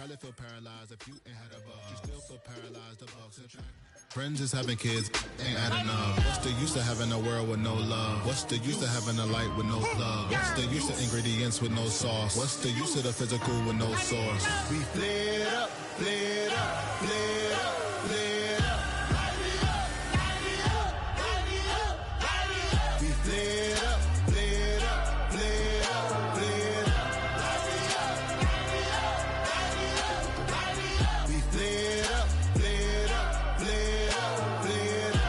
Probably feel paralyzed if you ain't had a bug. You still feel paralyzed, the bugs attract. Friends is having kids, ain't adding up. What's the use of having a world with no love? What's the use of having a light with no plug? What's the use of ingredients with no sauce? What's the use of the physical with no source? We flared up, flared up, flared up, flared up. We flared up, flared up, flared up, flared up. We flared up, flared up, flared up, flared up.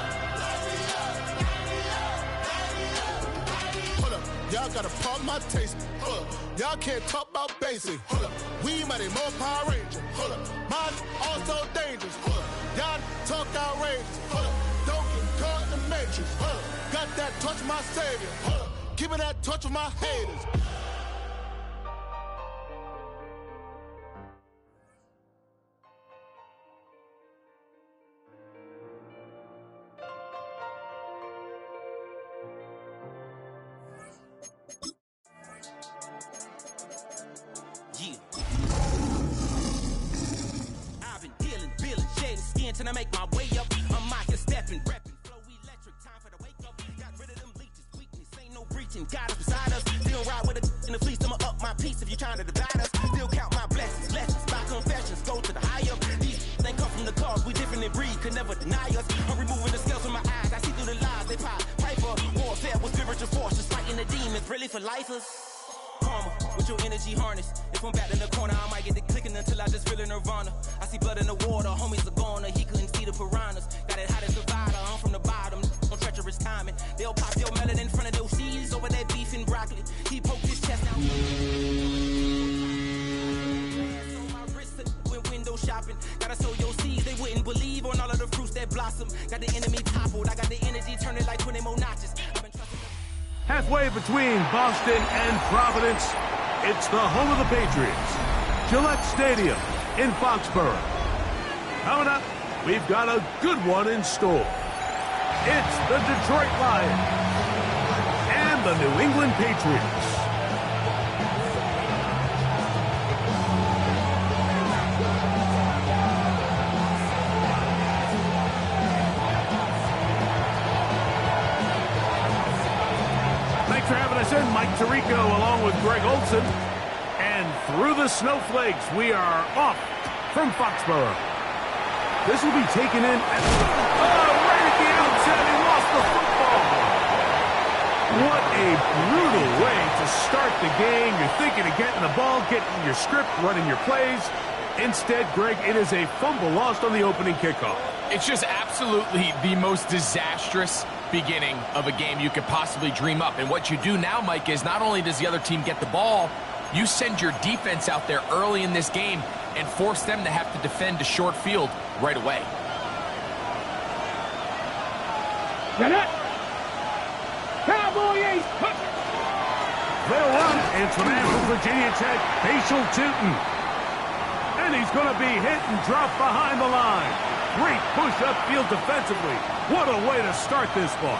Hold up, y'all gotta pump my taste. Hold up, y'all can't talk about basic. Hold up, we mighty more Power Ranger. Hold up, mine also dangerous. Hold up, y'all talk outrageous. Hold up, don't get caught in the matrix. Hold up, got that touch of my savior. Hold up, give me that touch of my haters. I've been dealing, shedding skin till I make my way up. I'm out here stepping, repping, flow electric, time for the wake up. Got rid of them leeches, weakness, ain't no breaching. God is beside us, still ride with a in the fleece. I'ma up my piece if you're trying to divide us. Still count my blessings, lessons, my confessions, go to the higher. These they come from the cause, we different in breed, could never deny us. I'm removing the scales from my eyes, I see through the lies, they pop paper. Warfare with spiritual forces, fighting the demons, really for lifers. Karma, with your energy harness. If I'm back in the corner, I might get the clicking until I just feel a nirvana. I see blood in the water, homies are gone, he couldn't see the piranhas. Got it hot as a divider, I'm from the bottom, no treacherous timing. They'll pop your melon in front of those seeds over that beef and broccoli. He poked his chest out. On my wrist, went window shopping. Gotta sow your seeds, they wouldn't believe on all of the fruits that blossom. Got the enemy toppled, I got the energy turning like 20 more notches. I've been trusting. Halfway between Boston and Providence, it's the home of the Patriots, Gillette Stadium in Foxborough. Coming up, we've got a good one in store. It's the Detroit Lions and the New England Patriots. Thanks for having us in, Mike Tirico, along with Greg Olson. And through the snowflakes, we are off from Foxborough. This will be taken in at right at the outset. He lost the football. What a brutal way to start the game. You're thinking of getting the ball, getting your script, running your plays. Instead, Greg, it is a fumble lost on the opening kickoff. It's just absolutely the most disastrous beginning of a game you could possibly dream up. And what you do now, Mike, is not only does the other team get the ball, you send your defense out there early in this game and force them to have to defend a short field right away. Get it! Cowboys! They'll run, and some from Virginia Tech, Facial Tootin. And he's going to be hit and drop behind the line. Great push upfield defensively. What a way to start this one.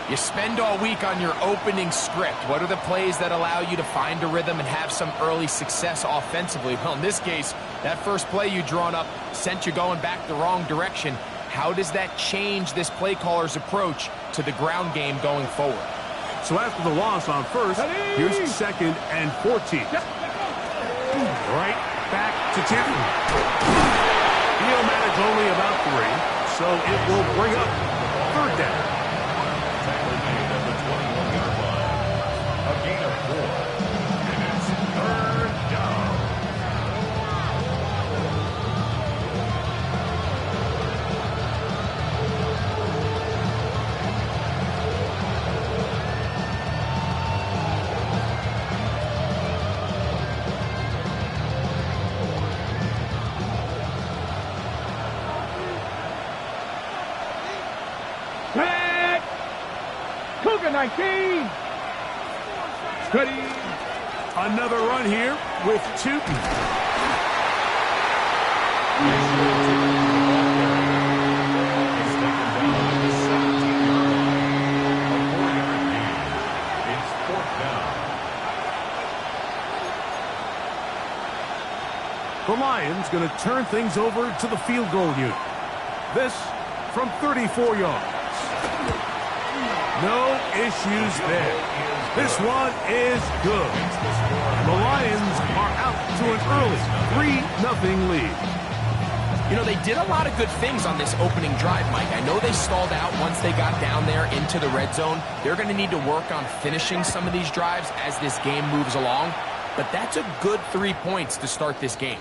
You spend all week on your opening script. What are the plays that allow you to find a rhythm and have some early success offensively? Well, in this case, that first play you drawn up sent you going back the wrong direction. How does that change this play caller's approach to the ground game going forward? So after the loss on first, here's 2nd and 14. Right back to Tipton. He'll manage only about 3, so it will bring up 3rd down. Tackle made at the 21-yard line. A gain of 4. And it's 3rd down. Cougar 19. Steady. Another run here with Tootin. He's taken down at the 17-yard line. A 4-yard gain. It's 4th down. The Lions going to turn things over to the field goal unit. This from 34 yards. No issues there. This one is good. The Lions are out to an early 3-0 lead. You know, they did a lot of good things on this opening drive, Mike. I know they stalled out once they got down there into the red zone. They're going to need to work on finishing some of these drives as this game moves along. But that's a good 3 points to start this game.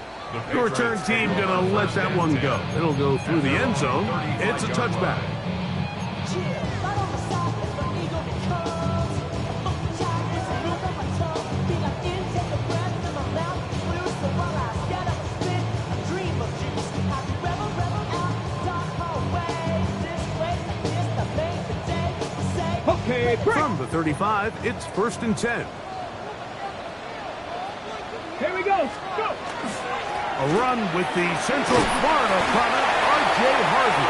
The return team going to let that one go. It'll go through the end zone. It's a touchback. From the 35, it's 1st and 10. Here we go. Go. A run with the Central Florida product, R.J. Harvey.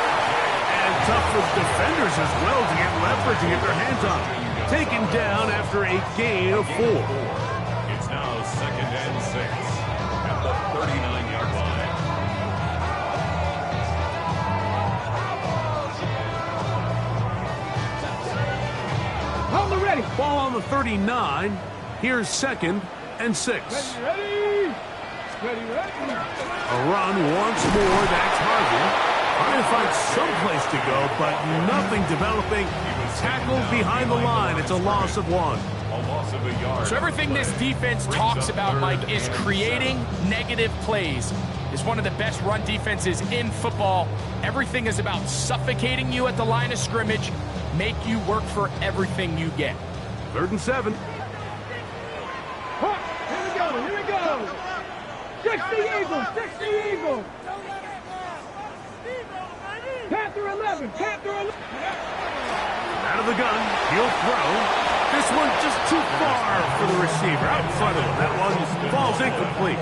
And tough for defenders as well to get leverage and get their hands on him. Taken down after a gain of 4. It's now 2nd and 6 at the 39-yard line. Ready. Ball on the 39. Here's 2nd and 6. Ready. A run once more. That's Harvey. Trying to find someplace to go, but nothing developing. Tackled behind the line. It's a loss of 1. A loss of a yard. So everything this defense talks about, Mike, is creating negative plays. It's one of the best run defenses in football. Everything is about suffocating you at the line of scrimmage, make you work for everything you get. 3rd and 7. Here we go. 60 Eagles. Panther 11. Out of the gun. He'll throw. This one just too far for the receiver. Out in front of him. That one falls incomplete.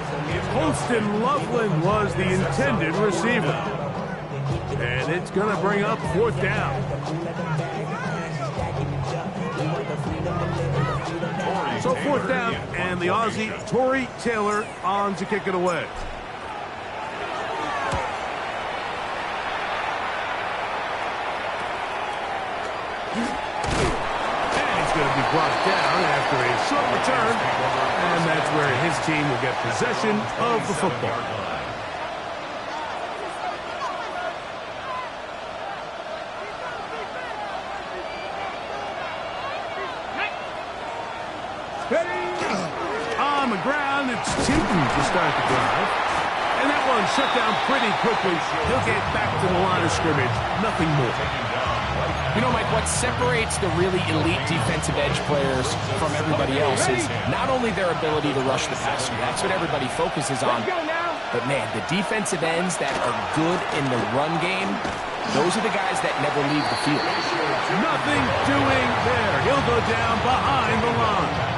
Holston Loveland was the intended receiver. And it's going to bring up 4th down. So 4th down, and the Aussie, Tory Taylor, on to kick it away. And he's going to be brought down after a short return, and that's where his team will get possession of the football. On the ground, it's Tinton to start the drive. And that one shut down pretty quickly. He'll get back to the line of scrimmage. Nothing more. You know, Mike, what separates the really elite defensive edge players from everybody else is not only their ability to rush the passer. That's what everybody focuses on. But, man, the defensive ends that are good in the run game, those are the guys that never leave the field. Nothing doing there. He'll go down behind the line.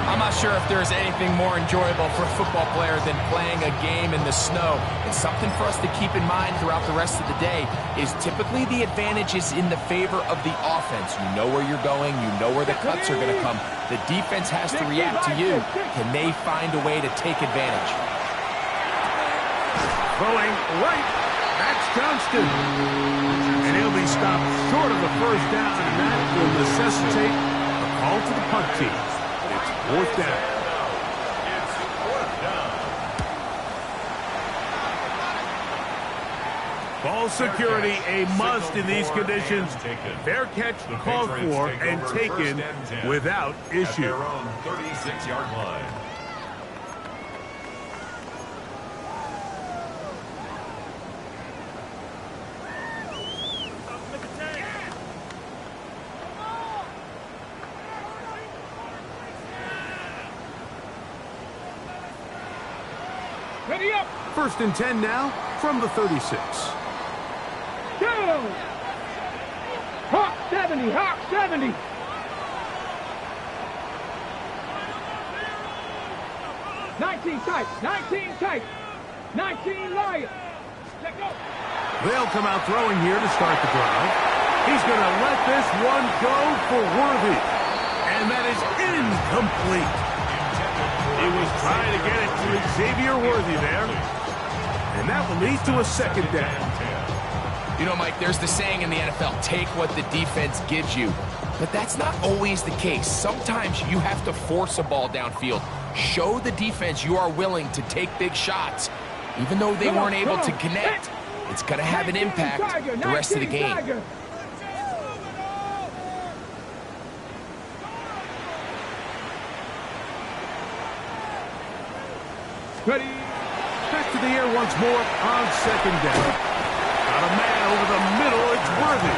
I'm not sure if there's anything more enjoyable for a football player than playing a game in the snow. And something for us to keep in mind throughout the rest of the day is typically the advantage is in the favor of the offense. You know where you're going. You know where the cuts are going to come. The defense has to react to you. Can they find a way to take advantage? Throwing right. That's Johnston. And he'll be stopped short of the 1st down, and that will necessitate a call to the punt team. It's 4th down. Ball security a must in these conditions. Fair catch called for and taken without issue. Their own 36-yard line. Ready up. 1st and 10 now from the 36. Go. Hawk 70. 19 tight. 19 Lions. Let go. They'll come out throwing here to start the drive. He's going to let this one go for Worthy. And that is incomplete. He was trying to get it to Xavier Worthy there. And that will lead to a second down. You know, Mike, there's the saying in the NFL, take what the defense gives you. But that's not always the case. Sometimes you have to force a ball downfield. Show the defense you are willing to take big shots. Even though they weren't able to connect, it's going to have an impact the rest of the game. Ready? Back to the air once more on second down. Got a man over the middle, it's Worthy.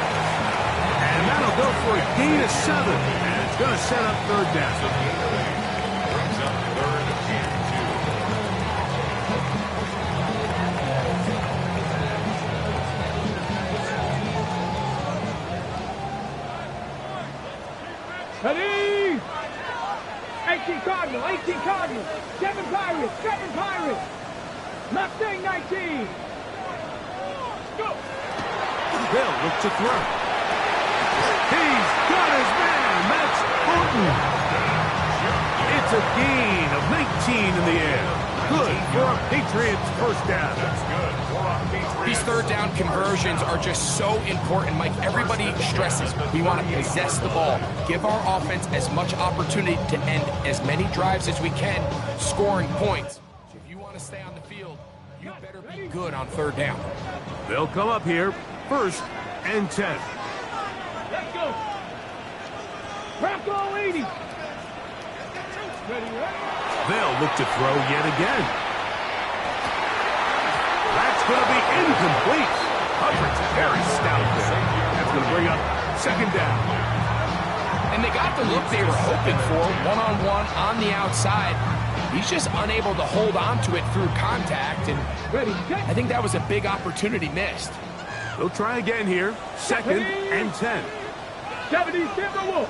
And that'll go for a gain of 7. And it's going to set up third down. Brings up third and 2. Ready? 18 Cardinal, 18 Cardinal. 7 Pirates, 7 Pirates. Mustang 19. Go. They'll look to throw. He's got his man. That's Houghton. It's a gain of 19 in the air. Good for a Patriots first down. That's good for a Patriots. These third down conversions are just so important, Mike. Everybody stresses we want to possess the ball, give our offense as much opportunity to end as many drives as we can, scoring points. If you want to stay on the field, you better be good on third down. They'll come up here, first and 10. Let's go. Bronco 80. Ready, ready. They'll look to throw yet again. That's going to be incomplete. Coverage very stout there. That's going to bring up second down. And they got the look they were hoping for, one-on-one on the outside. He's just unable to hold on to it through contact, and I think that was a big opportunity missed. They'll try again here, second and 10. 70 Timberwolves.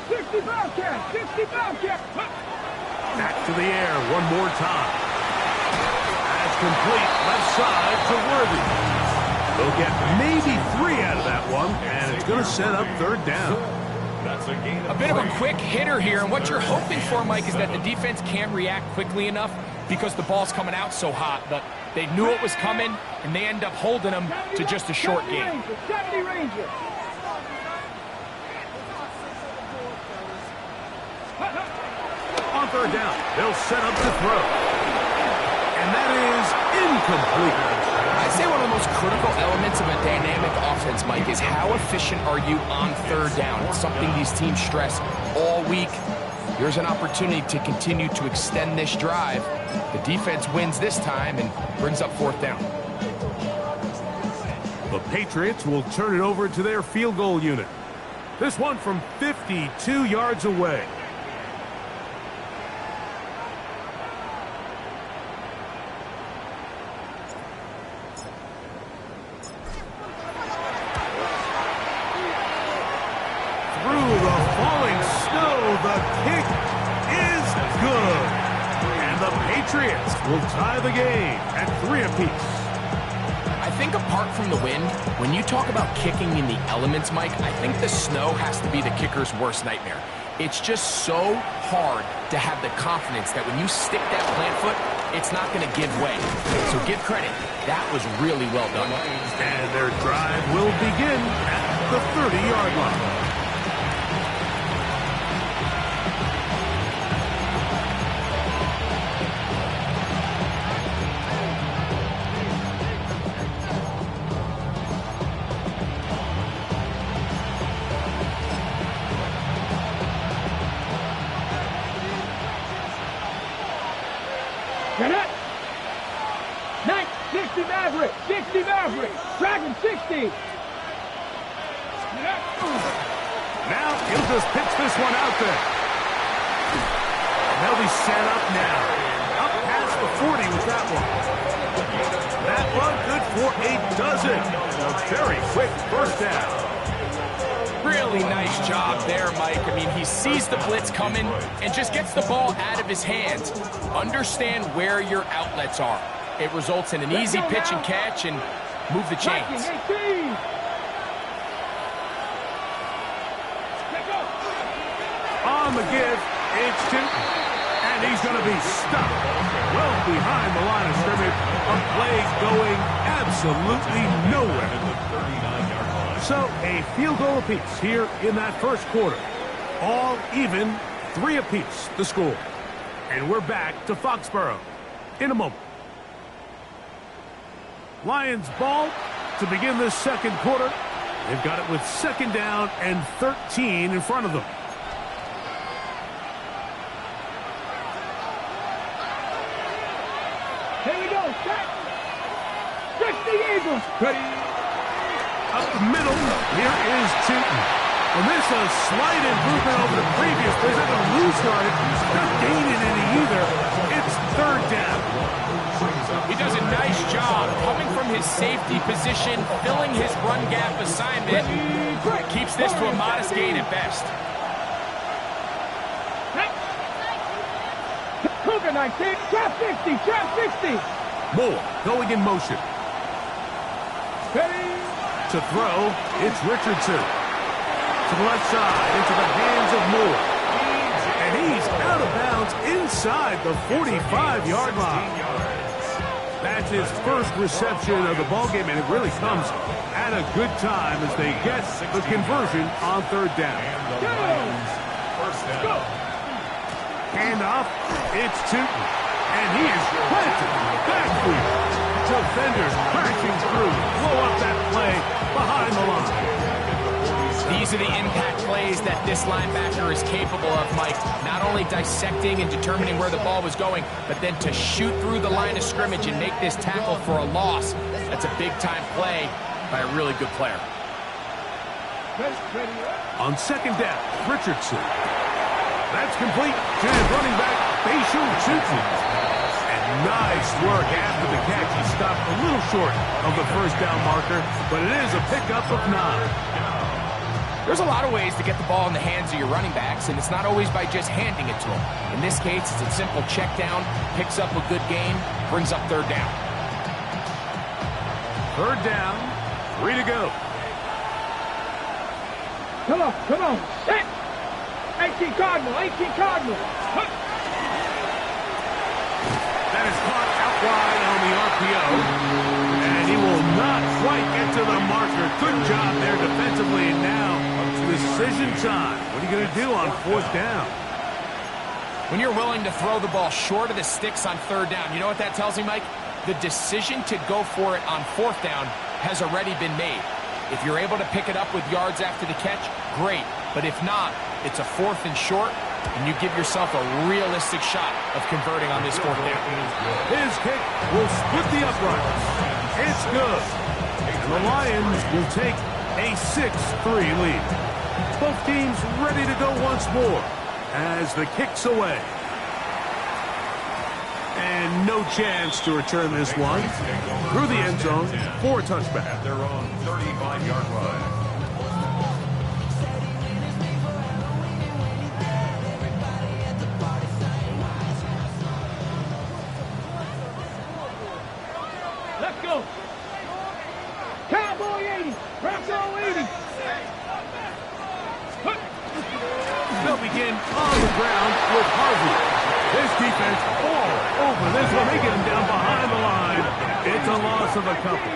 60 Bobcat, 60 Bobcat. Back to the air one more time. That's complete left side to Worthy. They'll get maybe 3 out of that one, and it's going to set up third down. That's a gain of A bit of a quick hitter here, and what you're hoping for, Mike, is that the defense can't react quickly enough because the ball's coming out so hot, but they knew it was coming, and they end up holding them to just a short game. 70 Rangers. On third down, they'll set up to throw. And that is incomplete. I'd say one of the most critical elements of a dynamic offense, Mike, is how efficient are you on third down? It's something these teams stress all week. Here's an opportunity to continue to extend this drive. The defense wins this time and brings up fourth down. The Patriots will turn it over to their field goal unit. This one from 52 yards away. Through the falling snow, the kick is good. And the Patriots will tie the game at 3 apiece. I think apart from the wind, when you talk about kicking in the elements, Mike, I think the snow has to be the kicker's worst nightmare. It's just so hard to have the confidence that when you stick that plant foot, it's not going to give way. So give credit. That was really well done. And their drive will begin at the 30-yard line. Get it! 60 Maverick! 60 Maverick! Dragon 60! Now he'll just pitch this one out there. They'll be set up now. Up past the 40 with that one. That one good for a dozen. A very quick first down. Really nice job there, Mike. I mean, he sees the blitz coming and just gets the ball out of his hands. Understand where your outlets are. It results in an easy pitch and catch and move the chains. On the give, it's Tim. And And he's going to be stuck well behind the line of scrimmage. A play going absolutely nowhere. So a field goal apiece here in that first quarter. All even, 3 apiece the score. And we're back to Foxborough in a moment. Lions ball to begin this second quarter. They've got it with 2nd down and 13 in front of them. Here we go, set. 60 Eagles. Ready. Up the middle, here is Tootin. And this is a slight improvement over the previous. There's not a lose yard. Not gaining any either. It's 3rd down. He does a nice job coming from his safety position, filling his run gap assignment. Keeps this to a modest gain at best. Cougar 19, trap 60, trap 60. Moore going in motion. Ready. To throw, it's Richardson. To the left side, into the hands of Moore. And he's out of bounds inside the 45-yard line. That's his first reception of the ballgame, and it really comes at a good time as they get the conversion on 3rd down. Go. Handoff, it's Tootin. And he is planted backfield. Defenders crashing through, blow up that play behind the line. These are the impact plays that this linebacker is capable of, Mike. Not only dissecting and determining where the ball was going, but then to shoot through the line of scrimmage and make this tackle for a loss. That's a big-time play by a really good player. On 2nd down, Richardson. That's complete to his running back, Basham Tootin. And nice work after the catch. He stopped a little short of the 1st down marker, but it is a pickup of 9. There's a lot of ways to get the ball in the hands of your running backs, and it's not always by just handing it to them. In this case, it's a simple check down, picks up a good gain, brings up 3rd down. 3rd down, 3 to go. Come on, set. 18 Cardinal, 18 Cardinal. That is caught out wide on the RPO. And he will not quite get to the marker. Good job there defensively. And now, decision time. What are you going to do on 4th down? When you're willing to throw the ball short of the sticks on 3rd down, you know what that tells me, Mike? The decision to go for it on 4th down has already been made. If you're able to pick it up with yards after the catch, great. But if not, it's a 4th and short, and you give yourself a realistic shot of converting on this 4th down. His kick will split the uprights. It's good. And the Lions will take a 6-3 lead. Both teams ready to go once more as the kick's away. And no chance to return this one through the end zone for a touchback. At their own 35-yard line. Let's go. Cowboy 80, Bronco 80. They'll begin on the ground with Harvey. This defense all over this one. They get him down behind the line. It's a loss of a couple.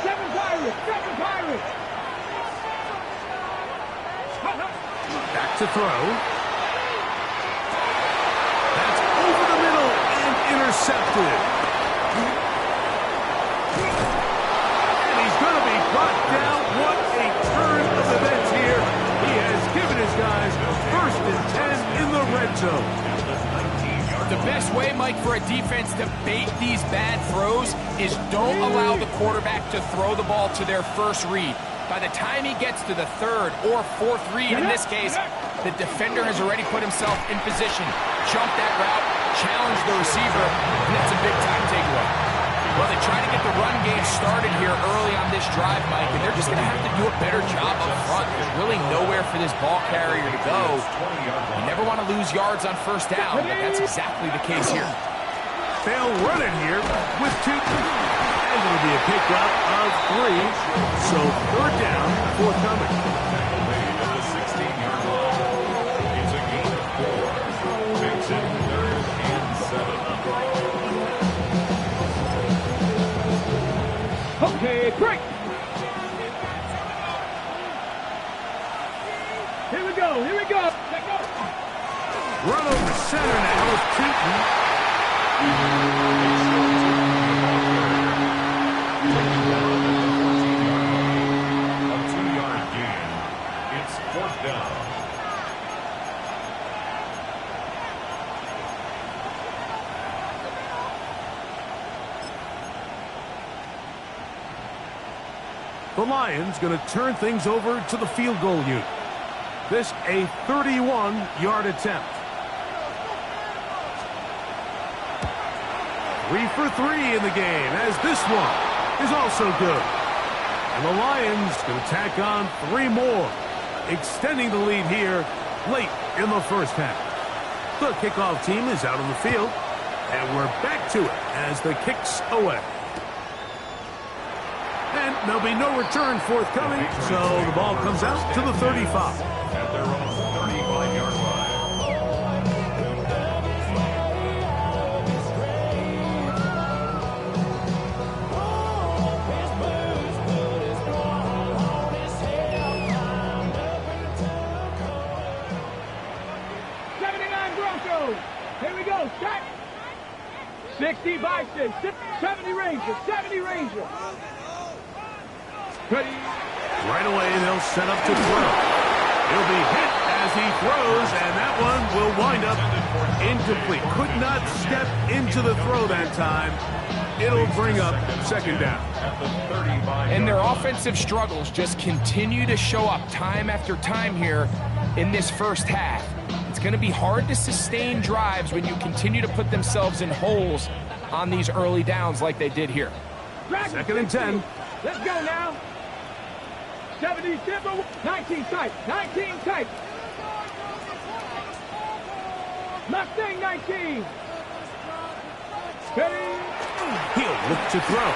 7 Pirates, 7 Pirates. Back to throw. That's over the middle and intercepted. And he's going to be brought down. What a turn of events here. He has given his guys 1st and 10 in the red zone. The best way, Mike, for a defense to bait these bad throws is don't allow the quarterback to throw the ball to their first read. By the time he gets to the 3rd or 4th read, in this case, the defender has already put himself in position, jump that route, challenge the receiver, and that's a big-time takeaway. Well, they try to get the run game started here early on this drive, Mike, and they're just going to have to do a better job up front. There's really nowhere for this ball carrier to go. You never want to lose yards on 1st down, but that's exactly the case here. They'll run it here with Tootin. And it'll be a pick up of 3. So 3rd down forthcoming. At the 16-yard line. It's a gain of 4. The Lions going to turn things over to the field goal unit. This a 31-yard attempt. 3 for 3 in the game, as this one is also good. And the Lions going to tack on 3 more, extending the lead here late in the first half. The kickoff team is out on the field, and we're back to it as the kick's away. And there'll be no return forthcoming, so the ball comes out to the 35. At their own 35-yard line. Here we go, set. 60 Bison, 70 Ranger, 70 Ranger. Ready. Right away, they'll set up to throw. He'll be hit as he throws, and that one will wind up incomplete. Could not step into the throw that time. It'll bring up second down. And their offensive struggles just continue to show up time after time here in this first half. It's going to be hard to sustain drives when you continue to put themselves in holes on these early downs like they did here. Second and 10. Let's go now. 70 simple, 19 tight, 19 tight. Mustang 19. Ready. He'll look to throw.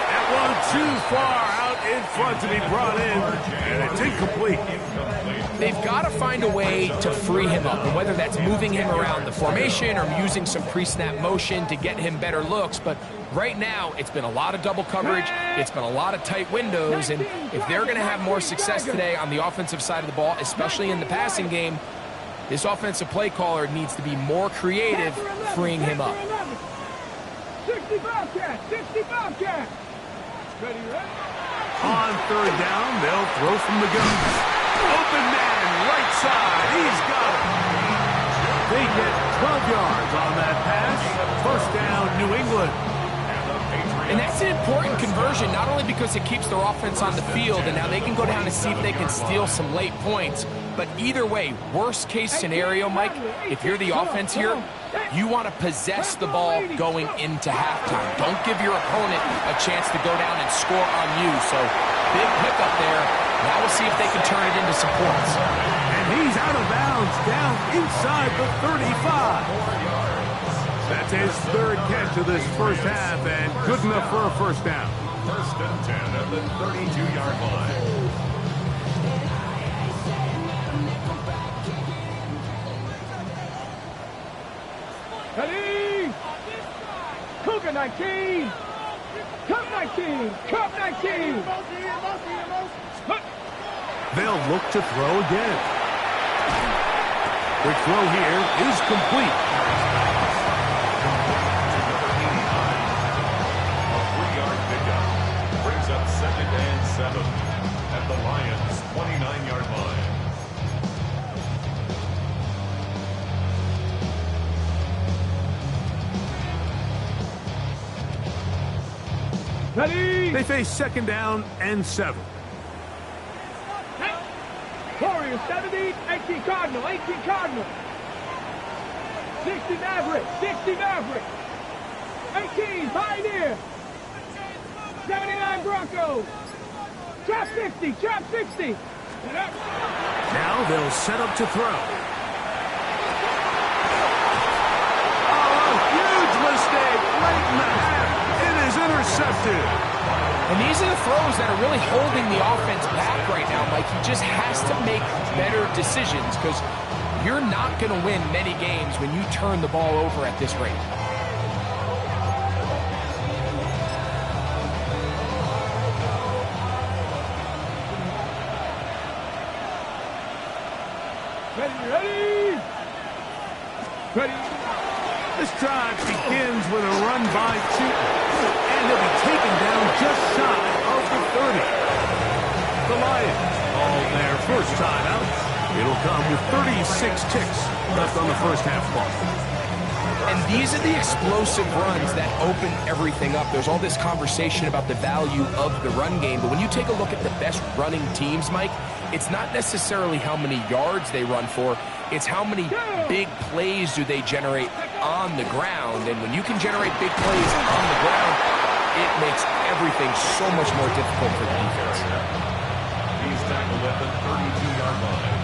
That one too far out in front to be brought in, and it's incomplete. They've got to find a way to free him up, and whether that's moving him around the formation or using some pre-snap motion to get him better looks. But right now, it's been a lot of double coverage. It's been a lot of tight windows, and if they're going to have more success today on the offensive side of the ball, especially in the passing game, this offensive play caller needs to be more creative freeing him up. 60 Bobcat, 60 Bobcat. Ready, ready. On third down, they'll throw from the gun. Open man, right side. He's got it. They get 12 yards on that pass. First down, New England. And that's an important conversion, not only because it keeps their offense on the field, and now they can go down and see if they can steal some late points. But either way, worst case scenario, Mike, if you're the offense here, you want to possess the ball going into halftime. Don't give your opponent a chance to go down and score on you. So big pickup there. Now we'll see if they can turn it into some points. And he's out of bounds, down inside the 35. That's his third catch of this first half, and good enough for a first down. First and 10 at the 32-yard line. Ready. Cougar 19. Cup 19. Cup 19. They'll look to throw again. Quick throw here is complete. A 3-yard pickup brings up second and 7 at the Lions' 29-yard line. Ready. They face second down and 7. Warriors 70, 18 Cardinal, 18 Cardinal. 60 Maverick, 60 Maverick. 18 Pioneer. 79 Broncos. Trap 60, trap 60. Now they'll set up to throw. Oh, huge mistake late in the half. It is intercepted. And these are the throws that are really holding the offense back right now, Mike. He just has to make better decisions because you're not going to win many games when you turn the ball over at this rate. Ready. Ready. This drive begins with a run by Cheaton, and he'll be taken down just shy of the 30. The Lions call their first time out. It'll come with 36 ticks left on the first half clock. And these are the explosive runs that open everything up. There's all this conversation about the value of the run game, but when you take a look at the best running teams, Mike, it's not necessarily how many yards they run for, it's how many big plays do they generate on the ground. And when you can generate big plays on the ground, it makes everything so much more difficult for the defense. He's tackled at the 32-yard line.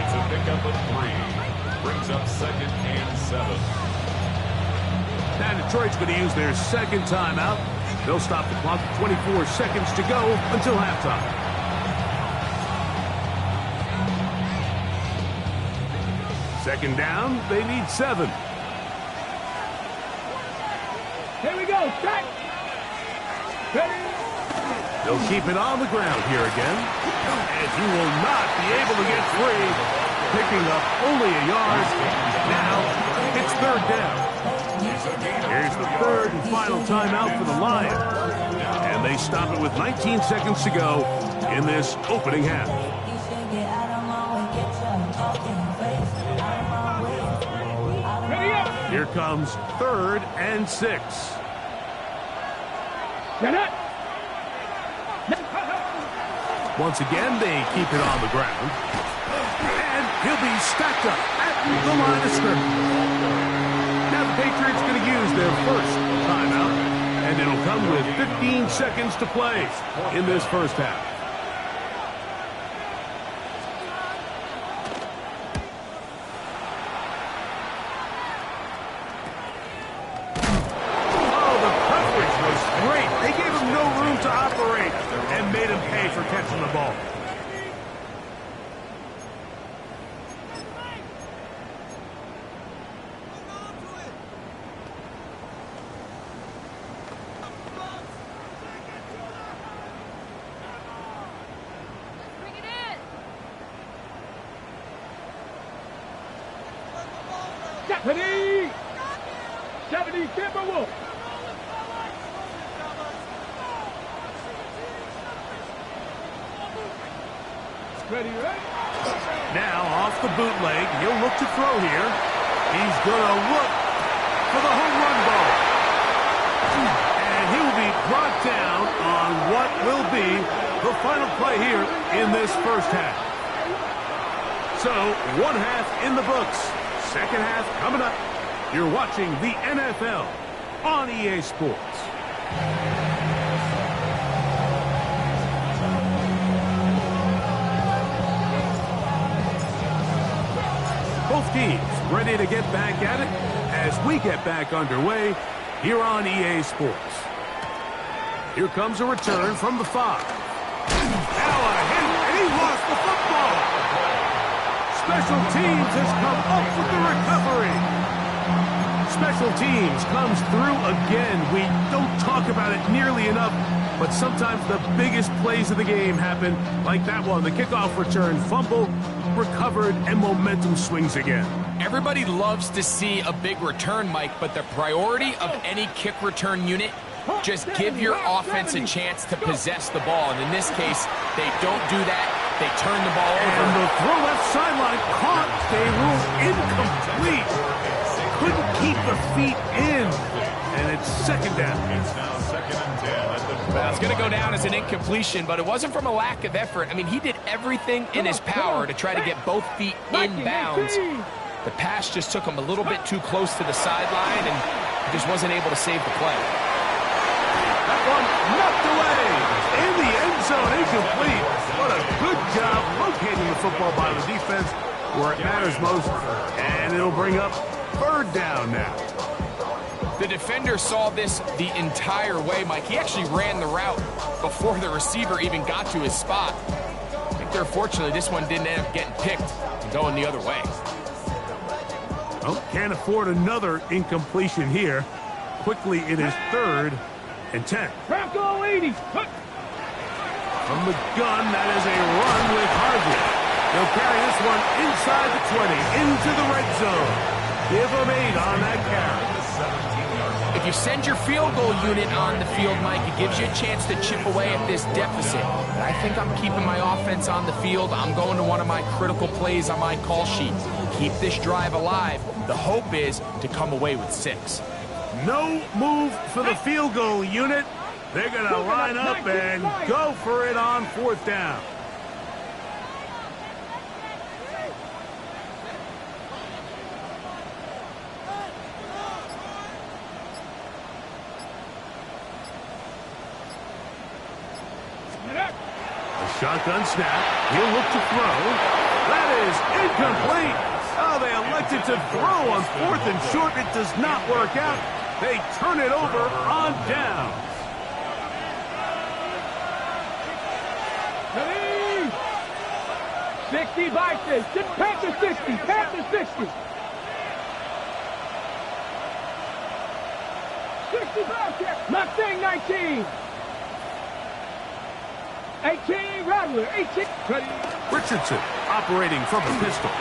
It's a pickup of 3. Brings up 2nd and 7. Now Detroit's going to use their second timeout. They'll stop the clock with 24 seconds to go until halftime. Second down, they need 7. Here we go. Start. They'll keep it on the ground here again. And he will not be able to get free. Picking up only a yard. Now, it's third down. Here's the third and final timeout for the Lions. And they stop it with 19 seconds to go in this opening half. Here comes 3rd and 6. Get it. Once again, they keep it on the ground. And he'll be stacked up at the line of scrimmage. Now the Patriots going to use their first timeout, and it'll come with 15 seconds to play in this first half. Oh, the coverage was great. They gave him no room to operate and made him pay for catching the ball. Deputy! 70 Timberwolf! Ready, right? Now, off the bootleg, he'll look to throw here. He's going to look for the home run ball. And he will be brought down on what will be the final play here in this first half. So, one half in the books. Second half coming up. You're watching the NFL on EA Sports. Both teams ready to get back at it as we get back underway here on EA Sports. Here comes a return from the 5. Now a hit, and he lost the football. Special teams has come up with the recovery. Special teams comes through again. We don't talk about it nearly enough, but sometimes the biggest plays of the game happen like that one. The kickoff return, fumble, recovered, and momentum swings again. Everybody loves to see a big return, Mike, but the priority of any kick return unit, just give your offense a chance to possess the ball. And in this case, they don't do that. They turn the ball over. And the throw left sideline caught. They rule incomplete. Couldn't keep the feet in. And it's second down. It's now 2nd and 10 at the Well, it's going to go down as an incompletion, but it wasn't from a lack of effort. I mean, he did everything in his power to try to get both feet in bounds. The pass just took him a little bit too close to the sideline, and he just wasn't able to save the play. That one knocked away. In the end zone, incomplete. What a good job locating the football by the defense where it matters most. And it'll bring up third down now. The defender saw this the entire way, Mike. He actually ran the route before the receiver even got to his spot. I think they're fortunately this one didn't end up getting picked and going the other way. Well, can't afford another incompletion here. Quickly, it is 3rd and 10. Bronco 80. From the gun, that is a run with Harvey. They'll carry this one inside the 20, into the red zone. Give them 8 on that carry. If you send your field goal unit on the field, Mike, it gives you a chance to chip away at this deficit. But I think I'm keeping my offense on the field. I'm going to one of my critical plays on my call sheet. Keep this drive alive. The hope is to come away with 6. No move for the field goal unit. They're going to line up and go for it on 4th down. Shotgun snap. He'll look to throw. That is incomplete. Oh, they elected to throw on 4th and short. It does not work out. They turn it over on down. 60 Vikings. Panther 60. Panther 60. 60 Vikings. Mustang 19. 18, Rattler, 18. Richardson operating from the pistol.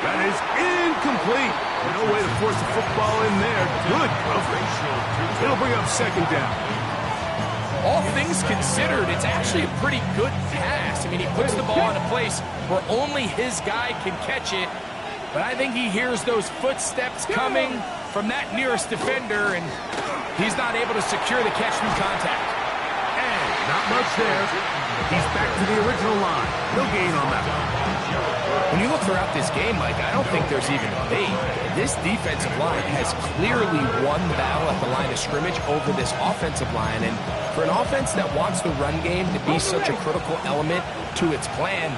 That is incomplete. No way to force the football in there. Good coverage. It'll bring up 2nd down. All things considered, it's actually a pretty good pass. I mean, he puts the ball in a place where only his guy can catch it. But I think he hears those footsteps coming from that nearest defender, and he's not able to secure the catch through contact. Not much there. He's back to the original line. No gain on that one. When you look throughout this game, Mike, I don't think there's even a debate. This defensive line has clearly won the battle at the line of scrimmage over this offensive line. And for an offense that wants the run game to be such a critical element to its plan,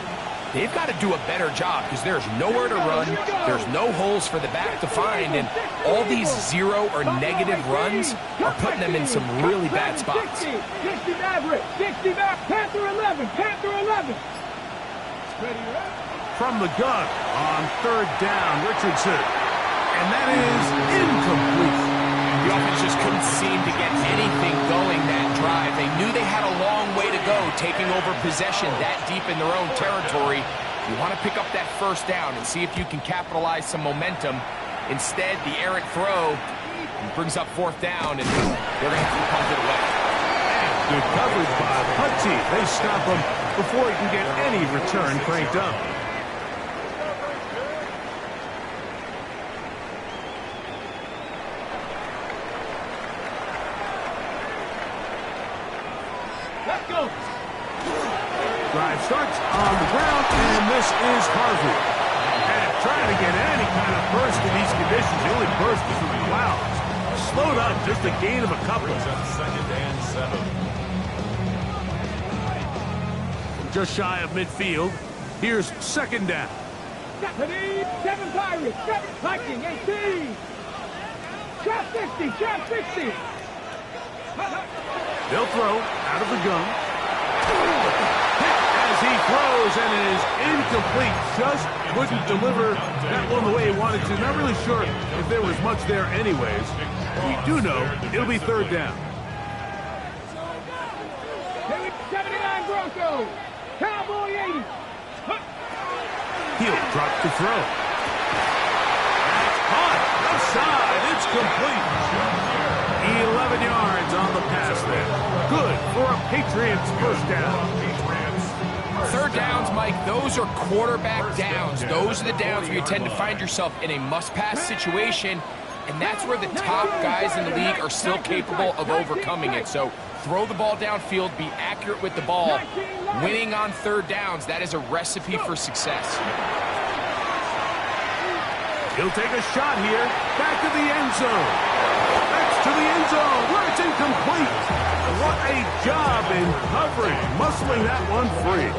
they've got to do a better job because there's nowhere to run, there's no holes for the back to find, and all these 0 or negative runs are putting them in some really bad spots. 60 Maverick, 60 Maverick, Panther 11, Panther 11. From the gun on 3rd down, Richardson. And that is incomplete. The offense just couldn't seem to get anything going that drive. They knew they had a long way to go, taking over possession that deep in their own territory. You want to pick up that 1st down and see if you can capitalize some momentum. Instead, the errant throw brings up 4th down, and they're going to have to pump it away. Good coverage by the punt team. They stop him before he can get any return cranked up. Let's go. Drive starts on the ground, and this is Harvey. And trying to get any kind of burst in these conditions. The only burst is from the clouds. Slowed up, just a gain of a couple. 2nd and 7. Just shy of midfield. Here's 2nd down. 7 Pirates, 7 Viking, 18. Trap 60, trap 60. They'll throw out of the gun. As he throws and is incomplete. Just couldn't deliver that one the way he wanted to. Not really sure if there was much there anyways. We do know it'll be 3rd down. 79 Broncos. Cowboy 80. He'll drop to throw. That's caught. Outside. It's complete. 11 yards on the pass there. Good for a Patriots 1st down. 3rd downs, Mike, those are quarterback downs. Those are the downs where you tend to find yourself in a must-pass situation, and that's where the top guys in the league are still capable of overcoming it. So throw the ball downfield, be accurate with the ball. Winning on 3rd downs, that is a recipe for success. He'll take a shot here. Back to the end zone. That's to the end zone where it's incomplete. What a job in coverage, muscling that one free.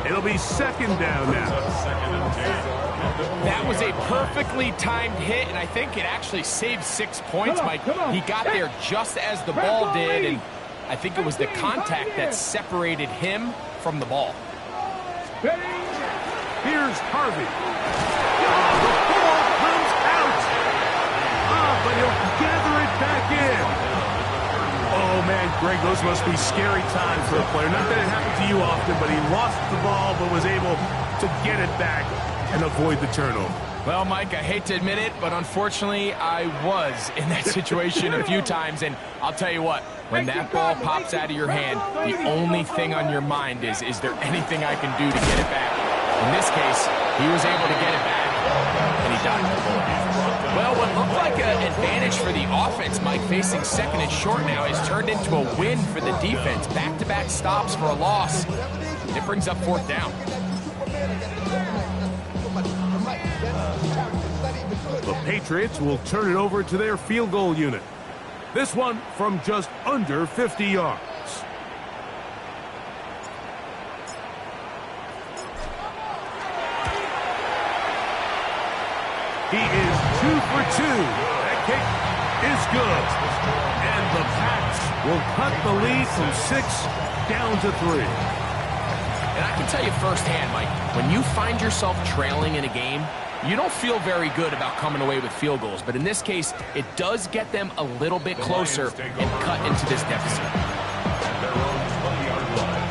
It'll be 2nd down now. That was a perfectly timed hit, and I think it actually saved 6 points, Mike. He got there just as the ball did, and I think it was the contact that separated him from the ball. Here's Harvey. The ball comes out. But he'll gather it back in. Oh, man, Greg, those must be scary times for a player. Not that it happened to you often, but he lost the ball but was able to get it back and avoid the turnover. Well, Mike, I hate to admit it, but unfortunately, I was in that situation a few times, and I'll tell you what, when that ball pops out of your hand, the only thing on your mind is there anything I can do to get it back? In this case, he was able to get it back, and he died. Well, what looked like an advantage for the offense, Mike, facing second and short now, has turned into a win for the defense. Back-to-back stops for a loss. It brings up fourth down. The Patriots will turn it over to their field goal unit. This one from just under 50 yards. He is 2 for 2. That kick is good. And the Pats will cut the lead from 6 down to 3. And I can tell you firsthand, Mike, when you find yourself trailing in a game, you don't feel very good about coming away with field goals. But in this case, it does get them a little bit closer and cut into this deficit. At their own 20-yard line.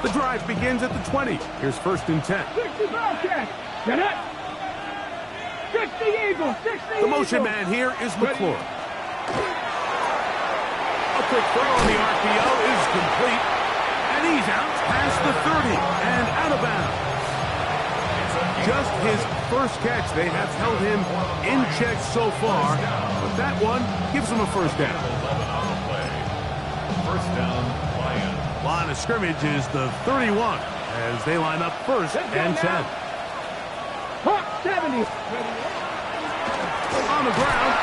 The drive begins at the 20. Here's first and 10. 60 Bobcat. Get it. 60 Eagles. 60 The motion man here is McClure. A quick throw on the RPO is complete. And he's out past the 30 and out of bounds. Just his first catch. They have held him in check so far. But that one gives him a first down. 11 on the play. First down, Lions. Line of scrimmage is the 31 as they line up first and 10. Hawk 70. On the ground,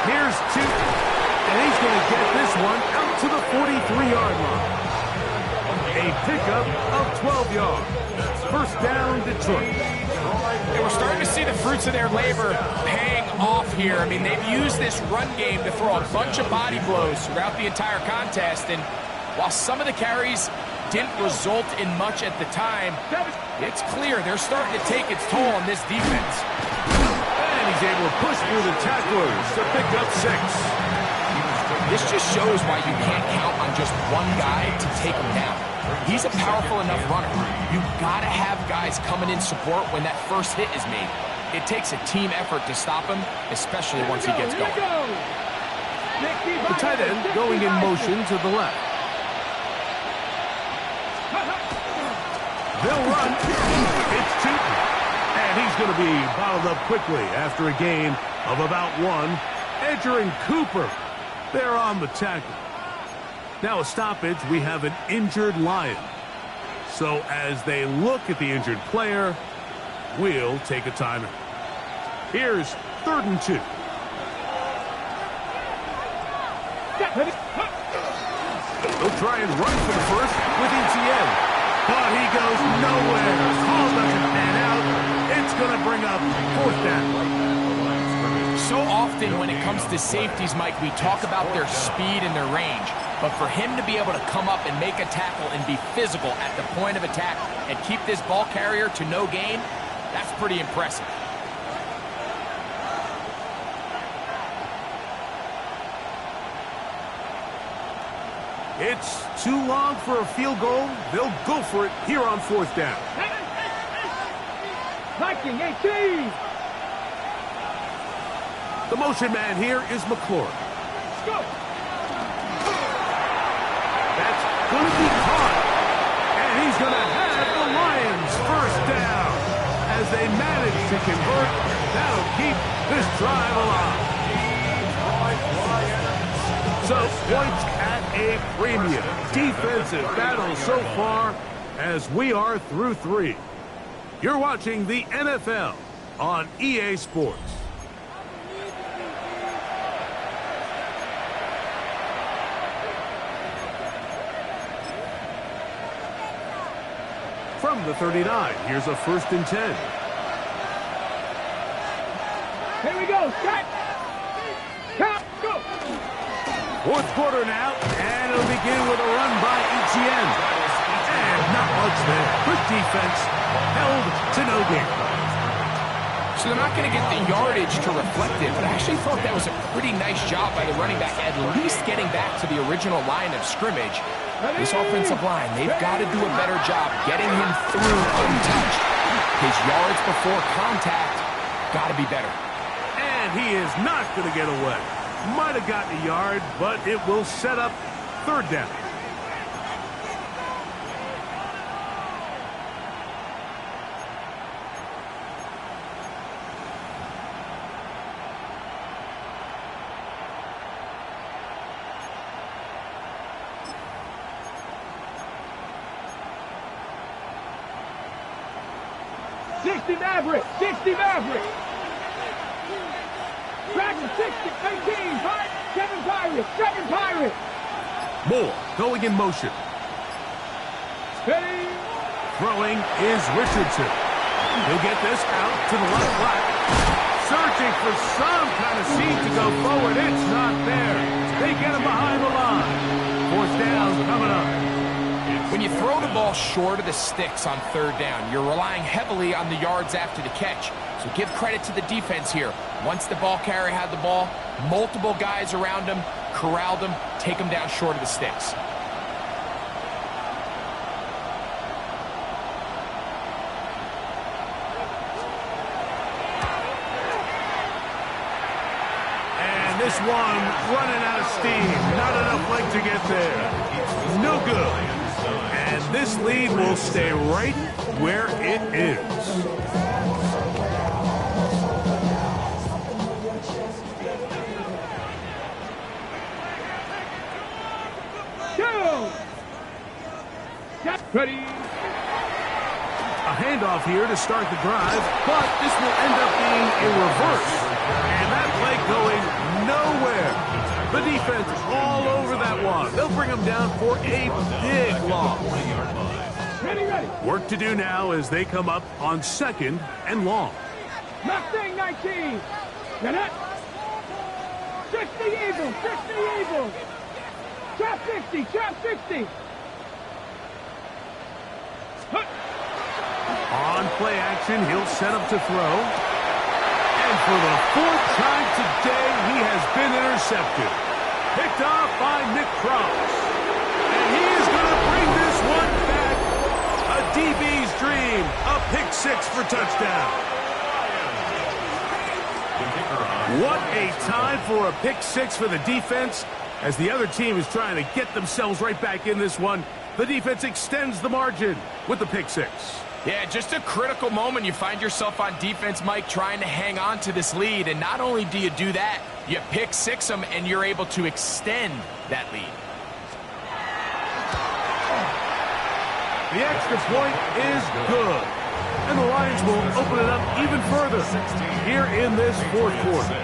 here's 2, and he's going to get this one out to the 43-yard line. A pickup of 12 yards. First down, Detroit. And we're starting to see the fruits of their labor paying off here. I mean, they've used this run game to throw a bunch of body blows throughout the entire contest, and while some of the carries didn't result in much at the time, it's clear they're starting to take its toll on this defense. And he's able to push through the tacklers to pick up 6. This just shows why you can't count on just one guy to take him down. He's a powerful enough runner. You've got to have guys coming in support when that first hit is made. It takes a team effort to stop him, especially once he gets going. The tight end going in motion to the left. They'll run. It's Tootin. And he's going to be bottled up quickly after a gain of about 1. Edger and Cooper, they're on the tackle. Now a stoppage, we have an injured Lion. So as they look at the injured player, we'll take a timeout. Here's 3rd and 2. They'll try and run for the first with Etienne. But he goes nowhere. Call doesn't pan out. It's going to bring up 4th down. So often when it comes to safeties, Mike, we talk about their speed and their range. But for him to be able to come up and make a tackle and be physical at the point of attack and keep this ball carrier to no gain, that's pretty impressive. It's too long for a field goal. They'll go for it here on 4th down. Viking 18. The motion man here is McClure. Go. That's going to be caught. And he's going to have the Lions first down. As they manage to convert, that'll keep this drive alive. So points at a premium. Defensive battle so far as we are through 3. You're watching the NFL on EA Sports. From the 39, here's a 1st and 10. Here we go. Cut. Count. Go. 4th quarter now, and it'll begin with a run by Etienne. And not much there. Good defense, held to no gain. So they're not going to get the yardage to reflect it, but I actually thought that was a pretty nice job by the running back, at least getting back to the original line of scrimmage. This offensive line, they've got to do a better job getting him through untouched. His yards before contact got to be better. And he is not going to get away. Might have gotten a yard, but it will set up third down. Maverick, 60 Maverick. Back to 60, 18, 7 Pirates, 7 Pirates. Moore going in motion. Steady. Throwing is Richardson. He'll get this out to the left flat. Searching for some kind of seam to go forward. It's not there. They get him behind the line. Fourth down coming up. When you throw the ball short of the sticks on third down, you're relying heavily on the yards after the catch. So give credit to the defense here. Once the ball carrier had the ball, multiple guys around him, corralled him, take him down short of the sticks. And this one running out of steam. Not enough leg to get there. No good. And this lead will stay right where it is. Ready. A handoff here to start the drive, but this will end up being a reverse. And that play going nowhere. The defense all over that one. They'll bring him down for a big loss. Ready, ready. Work to do now as they come up on 2nd and long. Mustang 19. Net. 60 Eagles, 60 Eagles. Trap 60, trap 60. On play action, he'll set up to throw. And for the 4th time today, he has been intercepted. Picked off by Nick Cross. And he is going to bring this one back. A DB's dream. A pick 6 for touchdown. What a time for a pick 6 for the defense. As the other team is trying to get themselves right back in this one, the defense extends the margin with the pick 6. Yeah, just a critical moment. You find yourself on defense, Mike, trying to hang on to this lead. And not only do you do that, you pick 6 them, and you're able to extend that lead. The extra point is good. And the Lions will open it up even further here in this 4th quarter.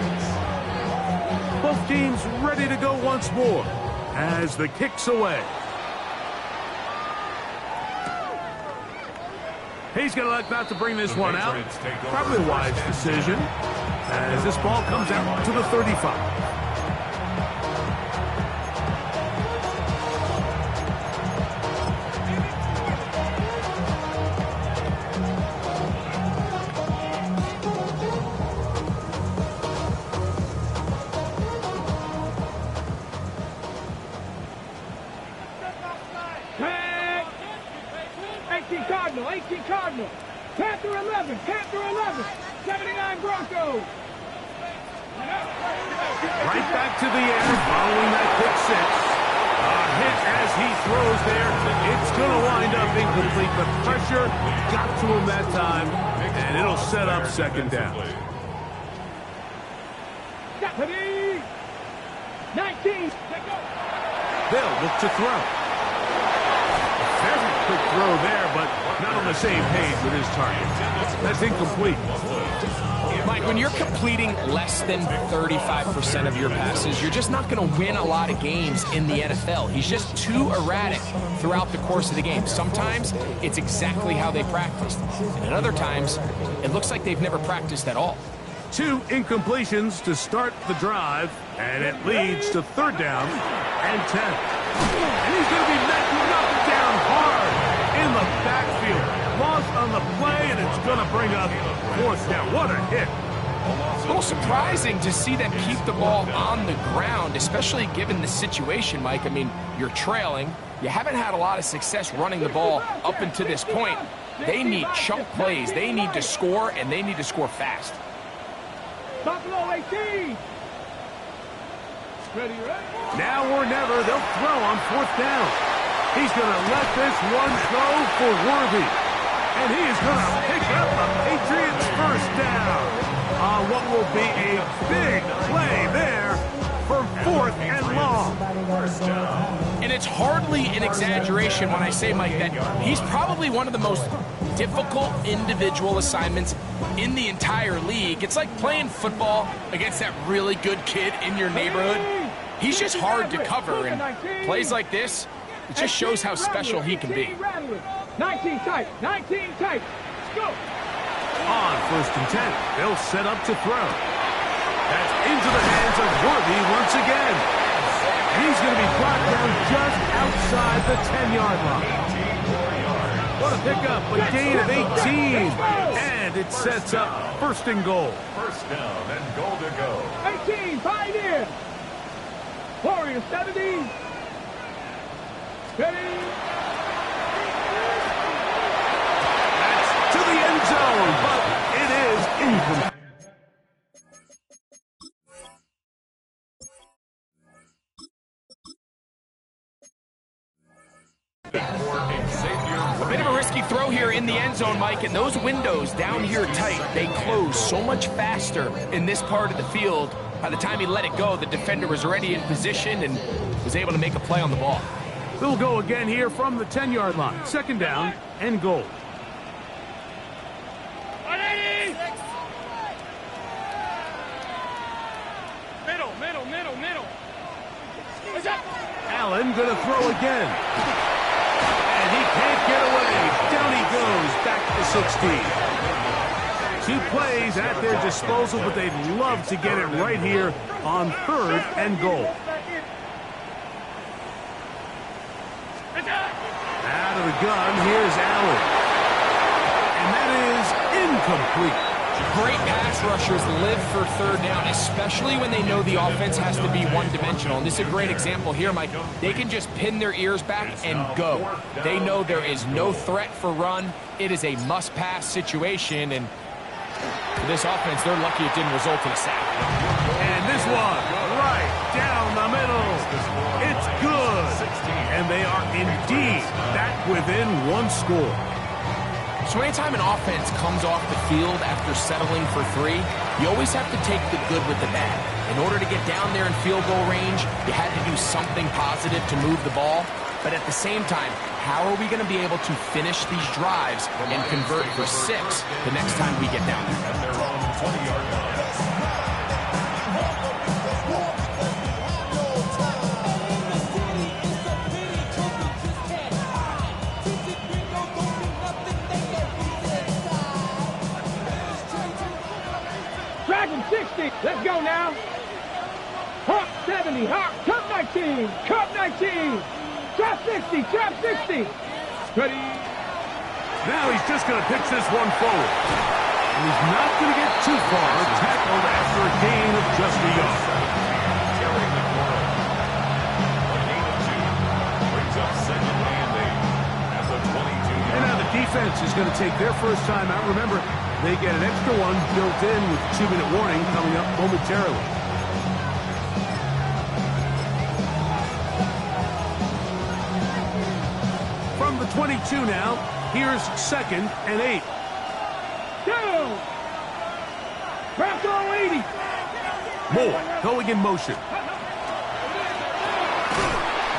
Both teams ready to go once more as the kick's away. He's going to elect not to bring this one out. Probably a wise decision as this ball comes out to the 35. Cardinal. Panther 11, Panther 11, 79 Broncos. Right back to the air following that pick 6. A hit as he throws there. It's going to wind up incomplete. The pressure got to him that time, and it'll set up 2nd down. 19. They'll look to throw. Very quick throw there, but not on the same page with his target. That's incomplete. Mike, when you're completing less than 35% of your passes, you're just not going to win a lot of games in the NFL. He's just too erratic throughout the course of the game. Sometimes it's exactly how they practiced, and at other times it looks like they've never practiced at all. 2 incompletions to start the drive, and it leads to 3rd down and 10. And he's going to be knocked down hard in the backfield. Loss of on the play, and it's going to bring up fourth down. What a hit. A little surprising to see them keep the ball on the ground, especially given the situation, Mike. I mean, you're trailing. You haven't had a lot of success running the ball up until this point. They need chunk plays. They need to score, and they need to score fast. Buffalo 18. Ready, ready. Now or never, they'll throw on fourth down. He's going to let this one go for Worthy. And he is going to pick up the Patriots' first down on what will be a big play there for fourth and long. And it's hardly an exaggeration when I say, Mike, that he's probably one of the most difficult individual assignments in the entire league. It's like playing football against that really good kid in your neighborhood. He's just hard to cover, and plays like this, it just shows how special he can be. 19 tight, 19 tight. Let's go. On first and 10, they'll set up to throw. That's into the hands of Worthy once again. And he's going to be brought down just outside the 10-yard line. What a pickup, a gain of 18. And it sets up first and goal. First down and goal to go. 18, 5 in. Warriors 70. Ready. That's to the end zone, but it is incomplete. A bit of a risky throw here in the end zone, Mike, and those windows down here tight, they close so much faster in this part of the field. By the time he let it go, the defender was already in position and was able to make a play on the ball. They'll go again here from the 10-yard line. Second down and goal. Middle. Allen going to throw again. And he can't get away. Down he goes, back to 16. 2 plays at their disposal, but they'd love to get it right here on third and goal. Out of the gun, here's Allen. And that is incomplete. Great pass rushers live for third down, especially when they know the offense has to be one-dimensional. And this is a great example here, Mike. They can just pin their ears back and go. They know there is no threat for run. It is a must-pass situation, and for this offense, they're lucky it didn't result in a sack. And this one, right down the middle. It's good. And they are indeed back within one score. So anytime an offense comes off the field after settling for 3, you always have to take the good with the bad. In order to get down there in field goal range, you had to do something positive to move the ball. But at the same time, how are we going to be able to finish these drives and convert for 6 the next time we get down there? And they're on the 20-yard line. Dragon 60. Let's go now. Hawk 70. Hawk. Cup 19. Cup 19. Trap 60. Trap 60. Ready. Now he's just going to pitch this one forward. And he's not going to get too far. Tackled after a gain of just a yard. Carrying the ball. A gain of 2. Brings up second and 8 at the 22-yard. And now the defense is going to take their first time out. Remember, they get an extra one built in with 2-minute warning coming up momentarily. From the 22 now, here's second and 8. Down. Wrap on 80. Moore going in motion.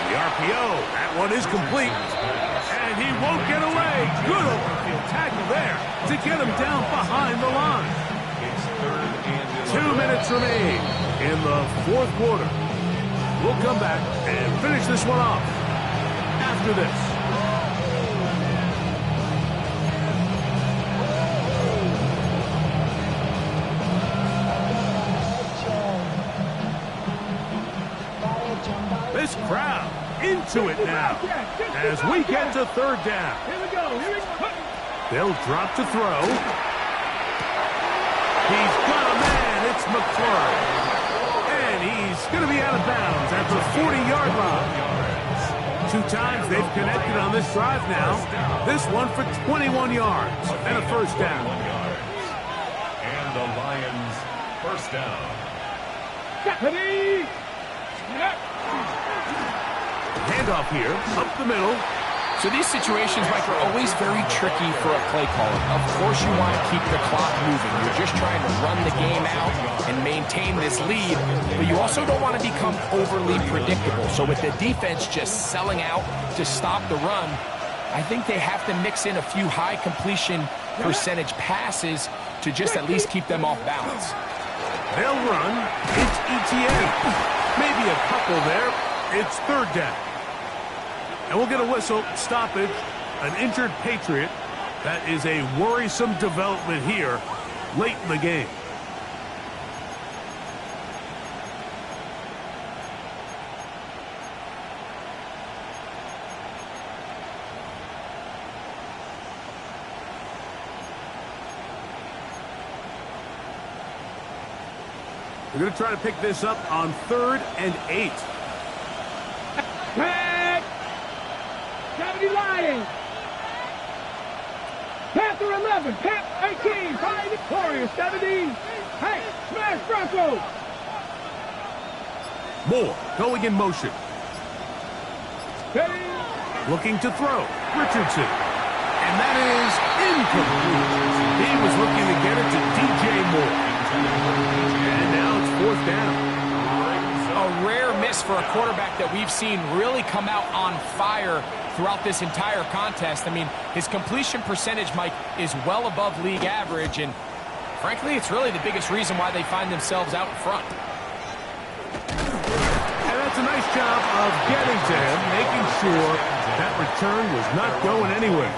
The RPO, that one is complete. And he won't get away. Good overfield tackle there to get him down behind the line. It's third and 2 minutes remain in the fourth quarter. We'll come back and finish this one off after this. This crowd into it now as we get to third down. Here we go. They'll drop to throw. He's got a man. It's McLaurin. And he's going to be out of bounds at the 40-yard line. 2 times they've connected on this drive now. This one for 21 yards and a first down. And the Lions first down. Handoff here, up the middle. So these situations, Mike, are always very tricky for a play caller. Of course you want to keep the clock moving. You're just trying to run the game out and maintain this lead, but you also don't want to become overly predictable. So with the defense just selling out to stop the run, I think they have to mix in a few high completion percentage passes to just at least keep them off balance. They'll run. It's ETN. Maybe a couple there. It's third down. And we'll get a whistle, stoppage, an injured Patriot. That is a worrisome development here late in the game. We're going to try to pick this up on 3rd and 8. Pass! 70 Lions! Panther 11, Panther 18, Pioneer Warrior 70. Hey, smash Broncos! Moore going in motion. Hey. Looking to throw. Richardson. And that is incomplete. He was looking to get it to DJ Moore. And now it's 4th down. A rare miss for a quarterback that we've seen really come out on fire throughout this entire contest. I mean, his completion percentage, Mike, is well above league average, and frankly, it's really the biggest reason why they find themselves out in front. And that's a nice job of getting to him, making sure that return was not going anywhere.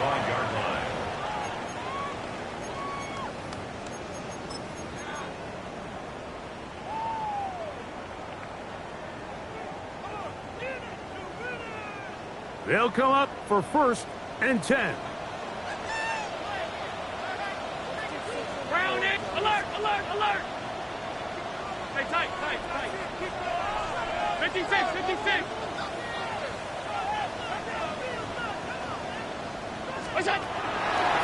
They'll come up for 1st and 10. Round it! Alert! Alert! Alert! Stay tight! Tight! Tight! 56! 56! What's that?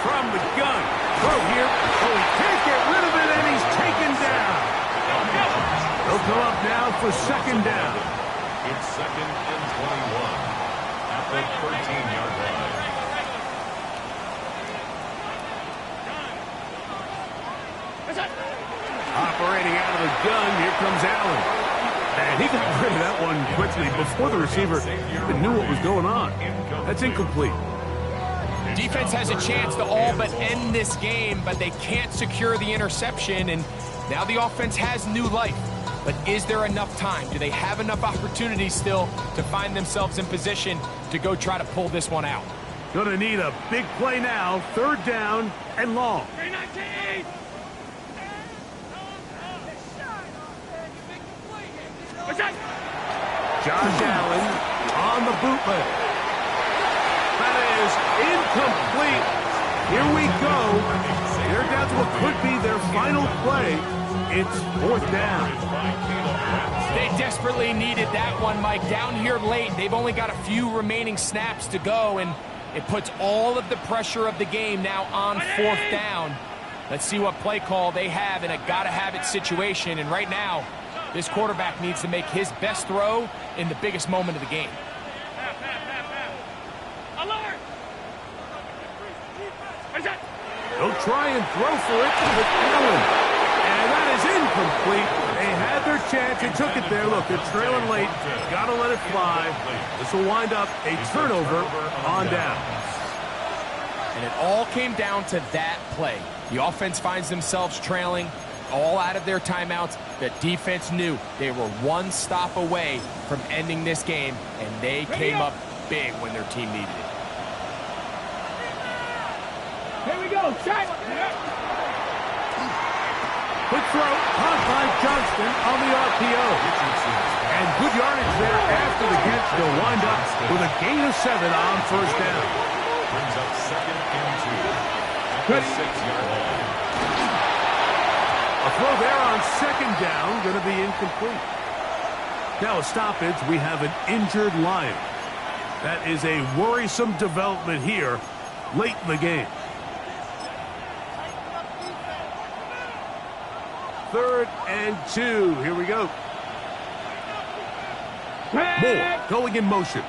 From the gun. Throw here. Oh, he can't get rid of it, and he's taken down. They'll come up now for 2nd down. It's 2nd and 21. At the 13-yard line. Operating out of the gun, here comes Allen. And he got rid of that one quickly before the receiver even knew what was going on. That's incomplete. Defense has a chance to all but end this game, but they can't secure the interception, and now the offense has new life. But is there enough time? Do they have enough opportunities still to find themselves in position to go try to pull this one out? Gonna need a big play now. 3rd down and long. 319! What's that? Josh Allen on the bootleg. That is incomplete. Here we go. They're down to what could be their final play. It's 4th down. They desperately needed that one, Mike. Down here late, they've only got a few remaining snaps to go, and it puts all of the pressure of the game now on 4th down. Let's see what play call they have in a gotta-have-it situation, and right now, this quarterback needs to make his best throw in the biggest moment of the game. Alert! What's that? They'll try and throw for it with Allen. And that is incomplete. They had their chance. They took it there. Look, they're trailing late. Got to let it fly. This will wind up a turnover on down. And it all came down to that play. The offense finds themselves trailing, all out of their timeouts. The defense knew they were one stop away from ending this game, and they came up big when their team needed it. Here we go, shot! Quick throw, caught by Johnston on the RPO. And good yardage there after the catch. They'll wind up with a gain of 7 on 1st down. Brings up 2nd and 2. the 6-yard line. A throw there on second down, going to be incomplete. Now a stoppage, we have an injured Lion. That is a worrisome development here late in the game. 3rd and 2. Here we go. Moore going in motion.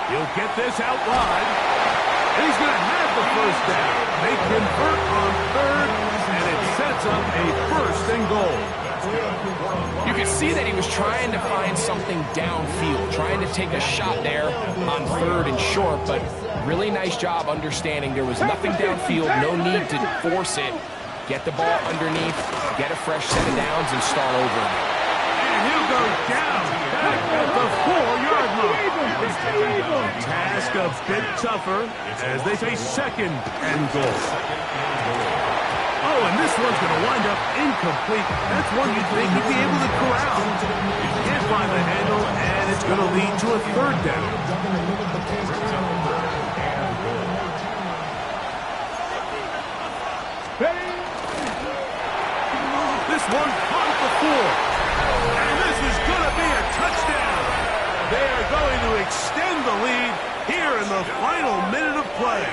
He'll get this out wide. And he's going to have the first down. They convert on 3rd, and it sets up a 1st and goal. You could see that he was trying to find something downfield, trying to take a shot there on 3rd and short, but really nice job understanding there was nothing downfield, no need to force it. Get the ball underneath, get a fresh set of downs, and start over again. And he'll go down back at the 4-yard line. Task a bit tougher as they face 2nd and goal. Oh, and this one's going to wind up incomplete. That's one you'd think he'd be able to corral. He can't find the handle, and it's going to lead to a 3rd down. This one caught at the 4. And this is going to be a touchdown. They are going to extend the lead here in the final minute of play.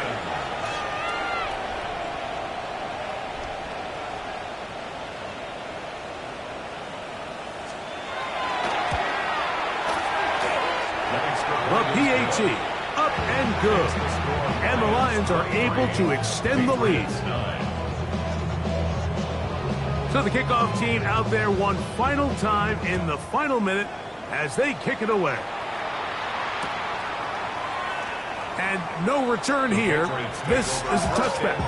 The PAT, up and good. And the Lions are able to extend the lead. So the kickoff team out there one final time in the final minute as they kick it away. And no return here. This is a touchback.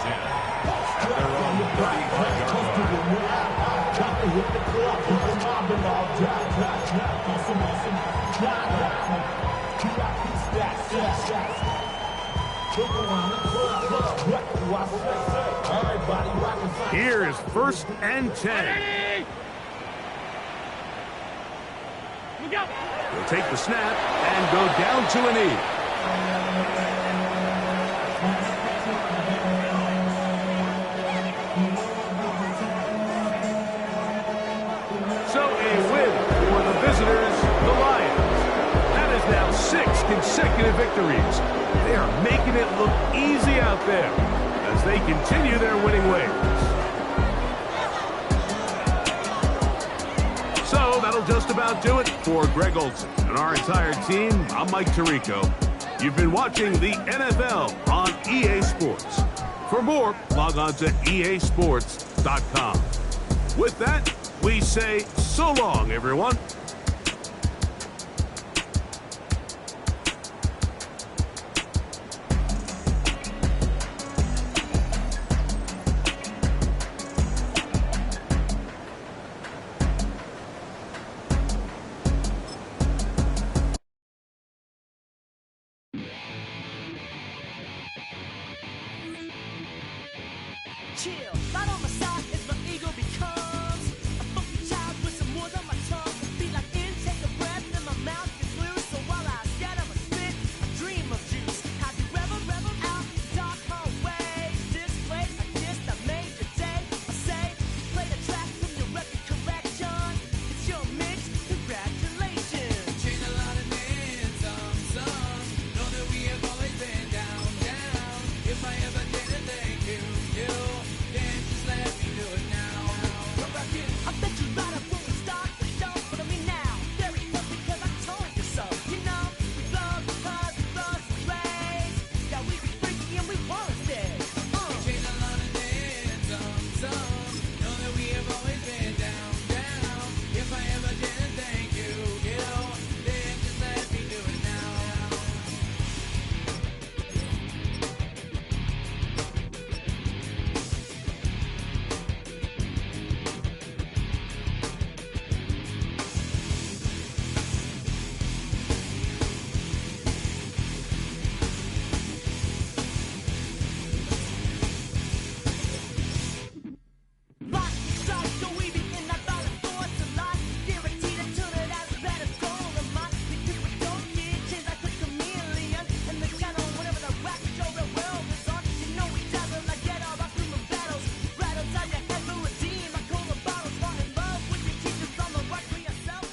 Here is 1st and 10. He'll take the snap and go down to a knee. So a win for the visitors, the Lions. That is now 6 consecutive victories. They are making it look easy out there as they continue their winning ways. So that'll just about do it for Greg Olsen and our entire team. I'm Mike Tirico. You've been watching the NFL on EA Sports. For more, log on to easports.com. With that, we say so long, everyone. Chill.